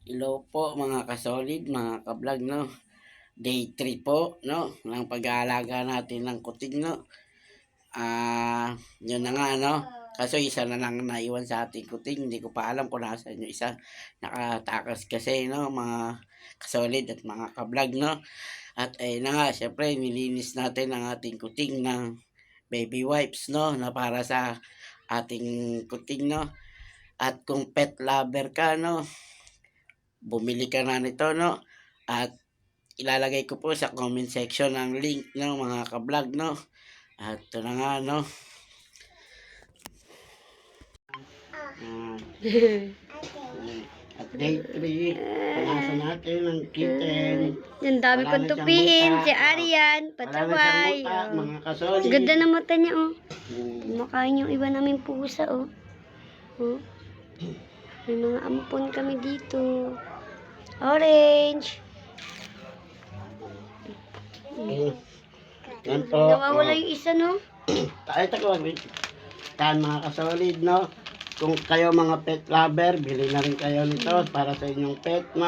Hello po mga kasolid, mga kablog, no? Day 3 po, no? Ng pag-aalaga natin ng kuting, no? Yun na nga, no? Kaso isa na lang naiwan sa ating kuting. Hindi ko pa alam kung nasaan yung isa. Nakatakas kasi, no? Mga kasolid at mga kablog, no? At ayun na nga, syempre, nilinis natin ang ating kuting ng baby wipes, no? Na para sa ating kuting, no? At kung pet lover ka, no? Bumili ka na nito, no? At ilalagay ko po sa comment section ang link, no, mga ka-vlog, no? At ito na nga, no? At day 3, punasan natin ang kitten. Yung dami Wala kong na siyang tupiin. muta. Si Arian, Wala na siyang patsaway. muta, mga kasolid. Ganda na mata niya, oh. Hmm. Makain yung iba namin pusa, oh. Oh. May mga ampon kami dito. Orange. Yan po. Nawawala yung isa, no? Ito ko, yan mga kasolid, no? Kung kayo mga pet lover, bili na rin kayo nito para sa inyong pet, no?